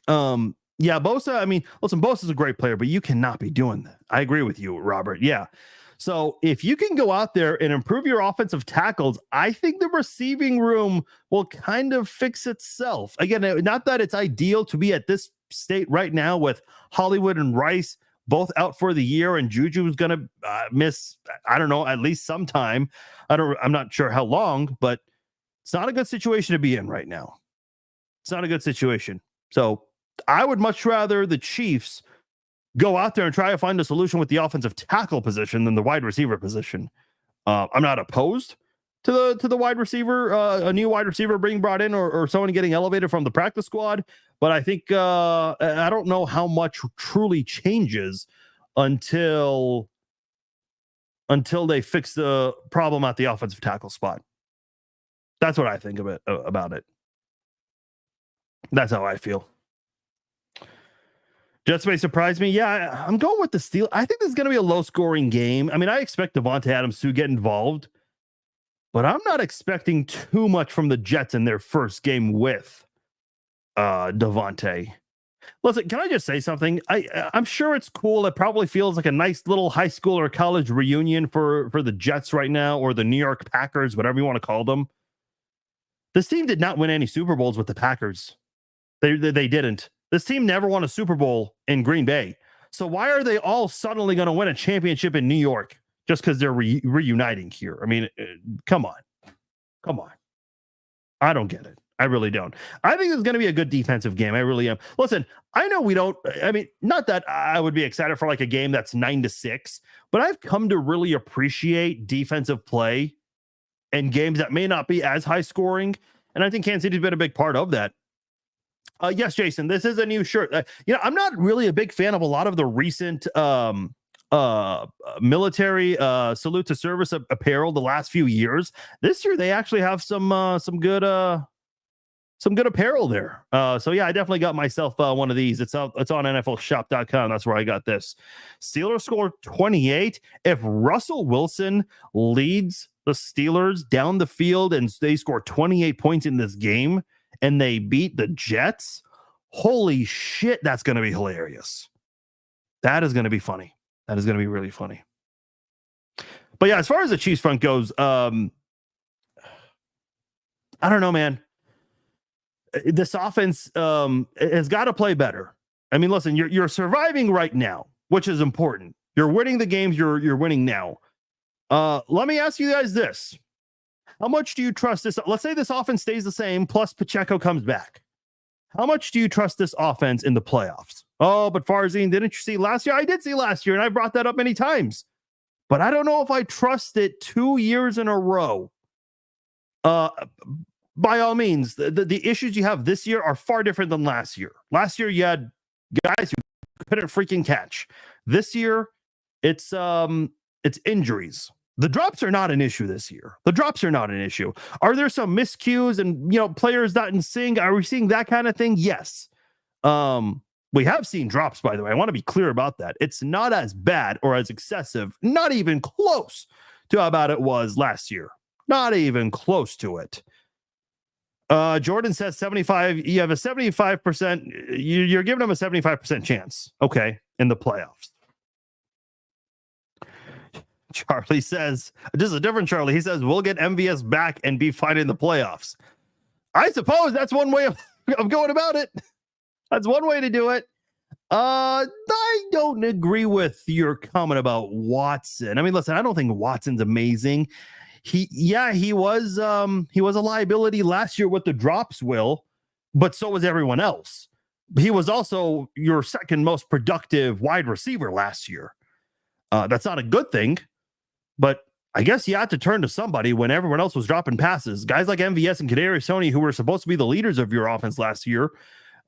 yeah, Bosa, I mean, listen, Bosa's a great player, but you cannot be doing that. I agree with you, Robert. Yeah. So if you can go out there and improve your offensive tackles, I think the receiving room will kind of fix itself. Again, not that it's ideal to be at this state right now with Hollywood and Rice both out for the year, and Juju's going to miss, I don't know, at least some time. I'm not sure how long, but it's not a good situation to be in right now. It's not a good situation. So I would much rather the Chiefs go out there and try to find a solution with the offensive tackle position than the wide receiver position. I'm not opposed to the wide receiver, a new wide receiver being brought in, or someone getting elevated from the practice squad. But I think I don't know how much truly changes until they fix the problem at the offensive tackle spot. That's what I think of it about it. That's how I feel. Jets may surprise me. Yeah, I'm going with the Steelers. I think this is going to be a low-scoring game. I mean, I expect Davante Adams to get involved, but I'm not expecting too much from the Jets in their first game with Davante. Listen, can I just say something? I'm sure it's cool. It probably feels like a nice little high school or college reunion for the Jets right now, or the New York Packers, whatever you want to call them. This team did not win any Super Bowls with the Packers. They didn't. This team never won a Super Bowl in Green Bay. So why are they all suddenly going to win a championship in New York just because they're reuniting here? I mean, come on. I don't get it. I really don't. I think it's going to be a good defensive game. I really am. Listen, I know not that I would be excited for like a game that's 9-6, but I've come to really appreciate defensive play in games that may not be as high scoring. And I think Kansas City's been a big part of that. Yes, Jason, this is a new shirt. I'm not really a big fan of a lot of the recent military salute to service apparel the last few years. This year, they actually have some good apparel there. So yeah, I definitely got myself one of these. It's on NFLshop.com. That's where I got this. Steelers score 28. If Russell Wilson leads the Steelers down the field and they score 28 points in this game, and they beat the Jets, holy shit, that's going to be hilarious. That is going to be funny. That is going to be really funny. But yeah, as far as the Chiefs front goes, I don't know, man. This offense has got to play better. I mean, listen, you're surviving right now, which is important. You're winning the games you're winning now. Let me ask you guys this. How much do you trust this? Let's say this offense stays the same, plus Pacheco comes back. How much do you trust this offense in the playoffs? Oh, but Farzine, didn't you see last year? I did see last year, and I brought that up many times. But I don't know if I trust it 2 years in a row. By all means, the issues you have this year are far different than last year. Last year, you had guys who couldn't freaking catch. This year, it's injuries. The drops are not an issue this year. The drops are not an issue. Are there some miscues and players not in sync? Are we seeing that kind of thing? Yes. We have seen drops, by the way. I want to be clear about that. It's not as bad or as excessive, not even close to how bad it was last year. Not even close to it. Jordan says 75. You have a 75%. You're giving them a 75% chance. Okay. In the playoffs. Charlie says, this is a different Charlie. He says, we'll get MVS back and be fine in the playoffs. I suppose that's one way of going about it. That's one way to do it. I don't agree with your comment about Watson. I mean, listen, I don't think Watson's amazing. He was a liability last year with the drops, Will, but so was everyone else. He was also your second most productive wide receiver last year. That's not a good thing. But I guess you had to turn to somebody when everyone else was dropping passes. Guys like MVS and Kadarius Toney, who were supposed to be the leaders of your offense last year,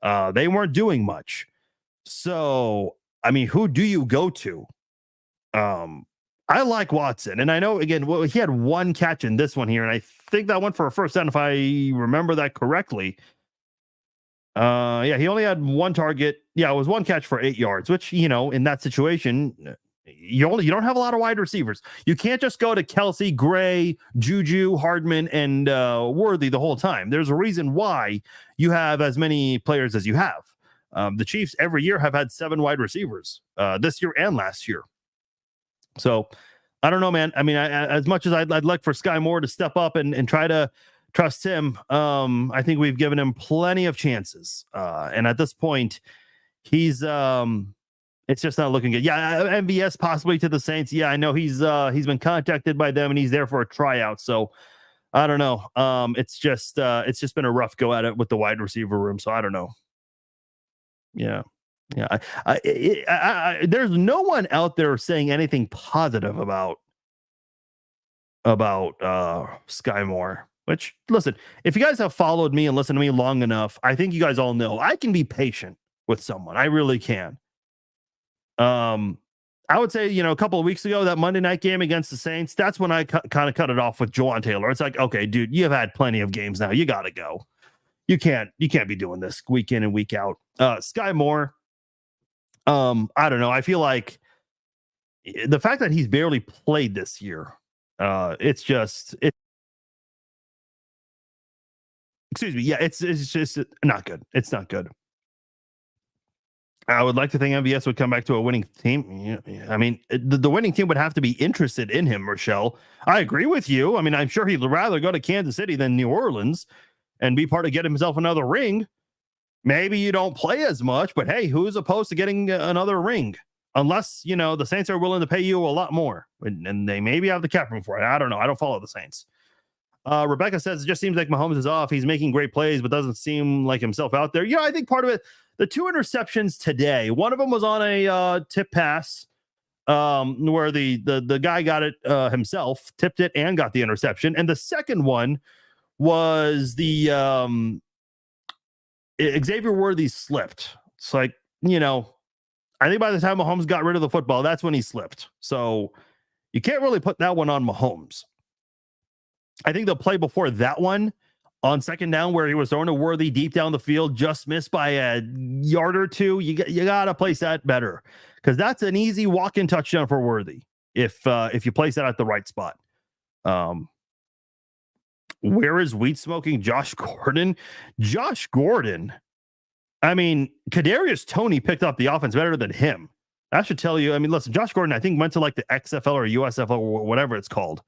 they weren't doing much. So, I mean, who do you go to? I like Watson. And I know, again, he had one catch in this one here, and I think that went for a first down, if I remember that correctly. He only had one target. Yeah, it was one catch for 8 yards, which, in that situation, you don't have a lot of wide receivers. You can't just go to Kelsey, Gray, Juju, Hardman, and Worthy the whole time. There's a reason why you have as many players as you have. The Chiefs every year have had 7 wide receivers this year and last year. So I don't know, man. I mean, as much as I'd like for Sky Moore to step up and try to trust him, I think we've given him plenty of chances. And at this point, he's It's just not looking good. Yeah, MVS possibly to the Saints. Yeah, I know he's been contacted by them and he's there for a tryout. So I don't know. It's just been a rough go at it with the wide receiver room. So I don't know. Yeah. There's no one out there saying anything positive about Sky Moore. Which, listen, if you guys have followed me and listened to me long enough, I think you guys all know I can be patient with someone. I really can. I would say, a couple of weeks ago, that Monday night game against the Saints, that's when I kind of cut it off with Jawaan Taylor. It's like, okay, dude, you've had plenty of games now. You got to go. You can't be doing this week in and week out. Sky Moore, I don't know. I feel like the fact that he's barely played this year, excuse me. Yeah, it's just not good. It's not good. I would like to think MVS would come back to a winning team. Yeah, I mean, the winning team would have to be interested in him, Rochelle. I agree with you. I mean, I'm sure he'd rather go to Kansas City than New Orleans and be part of getting himself another ring. Maybe you don't play as much, but hey, who's opposed to getting another ring? Unless, the Saints are willing to pay you a lot more. And they maybe have the cap room for it. I don't know. I don't follow the Saints. Rebecca says it just seems like Mahomes is off. He's making great plays, but doesn't seem like himself out there. I think part of it, the 2 interceptions today, one of them was on a tip pass where the guy got it himself, tipped it and got the interception. And the second one was the Xavier Worthy slipped. It's like, I think by the time Mahomes got rid of the football, that's when he slipped. So you can't really put that one on Mahomes. I think the play before that one on second down where he was throwing a Worthy deep down the field, just missed by a yard or two. You got to place that better because that's an easy walk-in touchdown for Worthy if you place that at the right spot. Where is weed smoking Josh Gordon? Josh Gordon. I mean, Kadarius Toney picked up the offense better than him. That should tell you. I mean, listen, Josh Gordon, I think went to like the XFL or USFL or whatever it's called.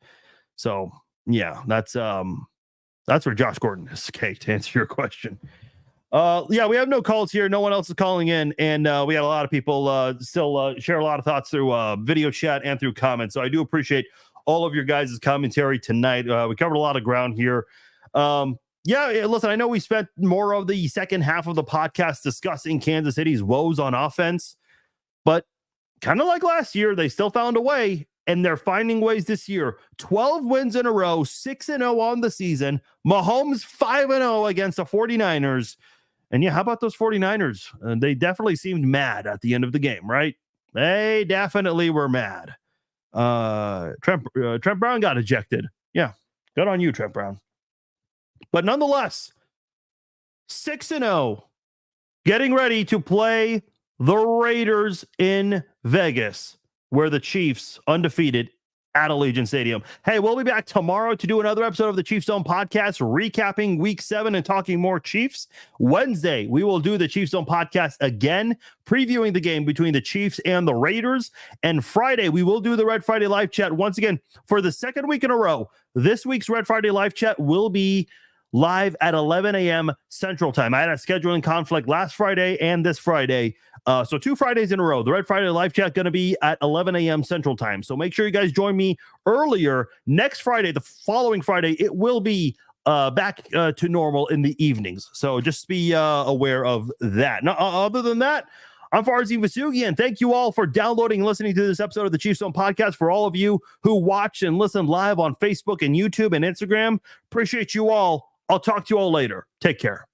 So yeah, that's where Josh Gordon is. Okay, to answer your question. Yeah, we have no calls here. No one else is calling in, and we had a lot of people still share a lot of thoughts through video chat and through comments. So I do appreciate all of your guys' commentary tonight. We covered a lot of ground here. Yeah, listen, I know we spent more of the second half of the podcast discussing Kansas City's woes on offense, but kind of like last year, they still found a way. And they're finding ways this year. 12 wins in a row, 6-0 on the season. Mahomes 5-0 against the 49ers. And yeah, how about those 49ers? They definitely seemed mad at the end of the game, right? They definitely were mad. Trent Brown got ejected. Yeah, good on you, Trent Brown. But nonetheless, 6-0, getting ready to play the Raiders in Vegas, where the Chiefs undefeated at Allegiant Stadium. Hey, we'll be back tomorrow to do another episode of the Chiefs Zone podcast, recapping week 7 and talking more Chiefs. Wednesday, we will do the Chiefs Zone podcast again, previewing the game between the Chiefs and the Raiders. And Friday, we will do the Red Friday live chat once again for the second week in a row. This week's Red Friday live chat will be live at 11 a.m. Central Time. I had a scheduling conflict last Friday and this Friday. So 2 Fridays in a row. The Red Friday live chat going to be at 11 a.m. Central Time. So make sure you guys join me earlier. Next Friday, the following Friday, it will be back to normal in the evenings. So just be aware of that. Now, other than that, I'm Farzin Vasugi, and thank you all for downloading and listening to this episode of the Chiefs Zone podcast. For all of you who watch and listen live on Facebook and YouTube and Instagram, appreciate you all. I'll talk to you all later. Take care.